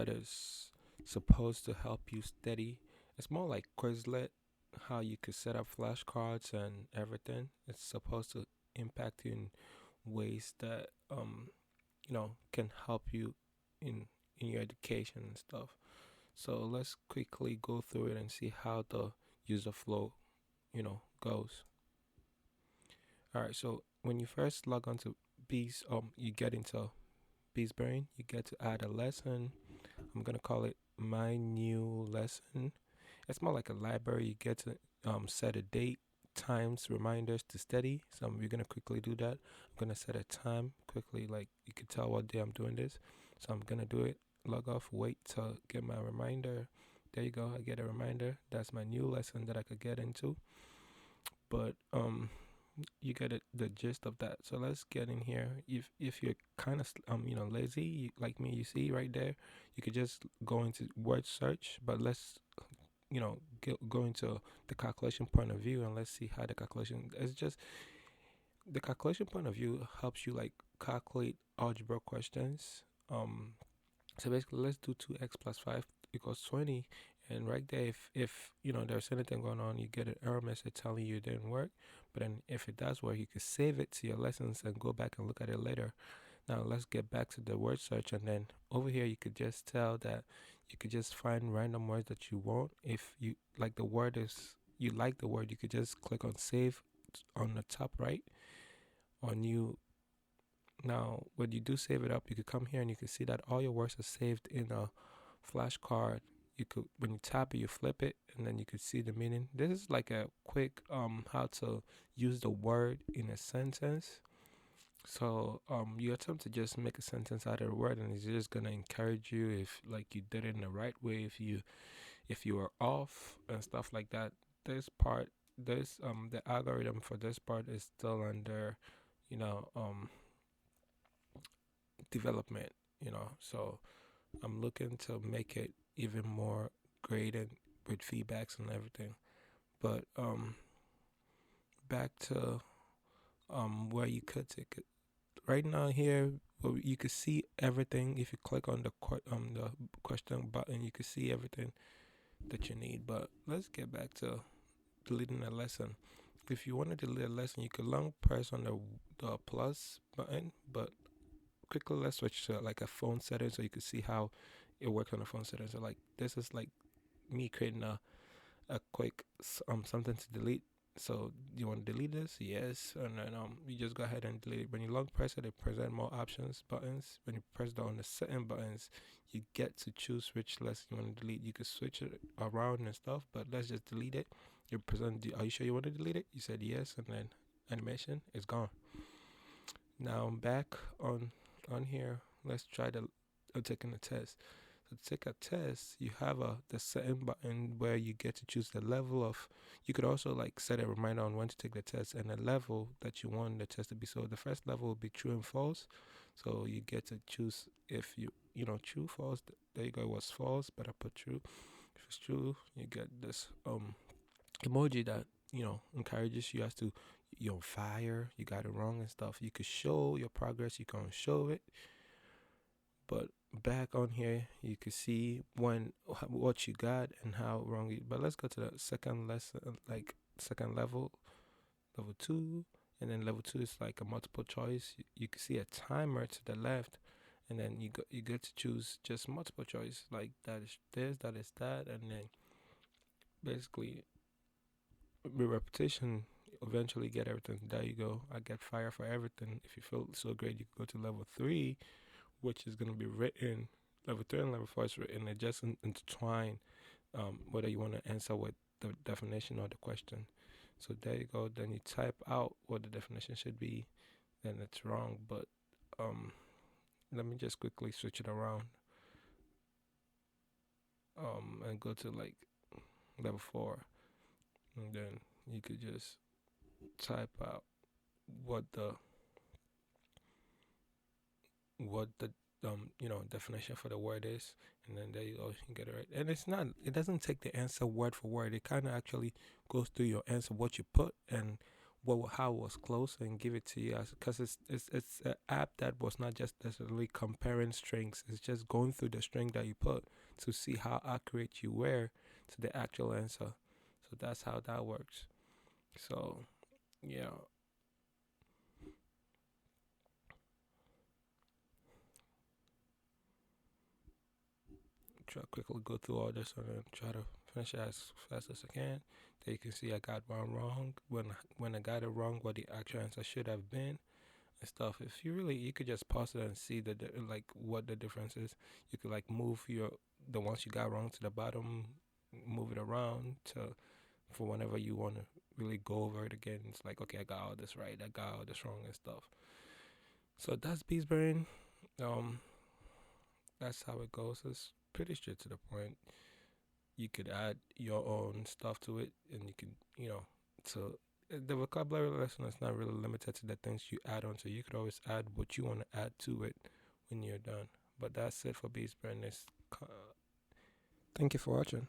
that is supposed to help you study. It's more like Quizlet, how you could set up flashcards and everything. It's supposed to impact you in ways that can help you in in your education and stuff. So let's quickly go through it and see how the user flow, goes. All right, so when you first log on to you get into BeeBrain, you get to add a lesson. I'm gonna call it my new lesson. It's more like a library. You get to set a date, times, reminders to study. So we're gonna quickly do that. I'm gonna set a time quickly, like you can tell what day I'm doing this. So I'm gonna do it. Log off, wait to get my reminder. There you go. I get a reminder. That's my new lesson that I could get into. But you get the gist of that. So let's get in here. If you're kind of lazy like me, you see right there, you could just go into word search. But let's go into the calculation point of view, and let's see how the calculation. It's just the calculation point of view helps you like calculate algebra questions. So basically, let's do 2x plus 5 equals 20. And right there, if there's anything going on, you get an error message telling you it didn't work. But then if it does work, you can save it to your lessons and go back and look at it later. Now let's get back to the word search, and then over here you could just tell that you could just find random words that you want. If you like the word is you like the word, you could just click on save on the top right or new. Now when you do save it up, you could come here and you can see that all your words are saved in a flashcard. You could when you tap it, you flip it, and then you could see the meaning. This is like a quick how to use the word in a sentence. So you attempt to just make a sentence out of a word, and it's just gonna encourage you if like you did it in the right way. If you were off and stuff like that. The algorithm for this part is still under you know development. So I'm looking to make it even more graded with feedbacks and everything. But back to where you could take it right now here. Well, you can see everything if you click on the question button. You can see everything that you need. But let's get back to deleting a lesson. If you want to delete a lesson, you could long press on the plus button. But quickly, let's switch to like a phone setting so you can see how it works on a phone setting. So like this is like me creating a quick something to delete. So you want to delete this? Yes, and then you just go ahead and delete it. When you long press it, it present more options buttons. When you press down the setting buttons, you get to choose which lesson you want to delete. You can switch it around and stuff, but let's just delete it. You present. Are you sure you want to delete it? You said yes, and then animation is gone. Now I'm back on here. Let's try taking a test. So to take a test, you have the setting button where you get to choose the level of. You could also like set a reminder on when to take the test and the level that you want the test to be. So the first level will be true and false. So you get to choose if true false. There you go. It was false, but I put true. If it's true, you get this emoji that encourages you as to you're on fire. You got it wrong and stuff. You could show your progress. You can show it, but back on here, you can see what you got and how wrong you. But let's go to the second lesson, like second level, level two, and then level two is like a multiple choice. You can see a timer to the left, and then you get to choose just multiple choice, like that is this, that is that, and then basically with repetition. Eventually get everything. There you go. I get fire for everything. If you feel so great, you can go to level three, which is going to be written. Level 3 and level 4 is written. It just intertwine whether you want to answer with the definition or the question. So there you go. Then you type out what the definition should be. Then it's wrong. But um, let me just quickly switch it around and go to like level 4. And then you could just type out what the definition for the word is, and then there you go, you get it right. And it doesn't take the answer word for word. It kind of actually goes through your answer, what you put and how it was close and give it to you, because it's an app that was not just necessarily comparing strings. It's just going through the string that you put to see how accurate you were to the actual answer. So that's how that works. So yeah, try quickly go through all this and then try to finish it as fast as I can. There you can see I got one wrong. When I got it wrong, what the actual answer should have been and stuff. If you really, you could just pause it and see like what the difference is. You could like move the ones you got wrong to the bottom, move it around to for whenever you want to really go over it again. It's like, okay, I got all this right, I got all this wrong and stuff. So that's BeeBrain. Um, that's how it goes. It's pretty straight to the point. You could add your own stuff to it, and you can, so the vocabulary lesson is not really limited to the things you add on. So you could always add what you want to add to it when you're done. But that's it for BeeBrain. Thank you for watching.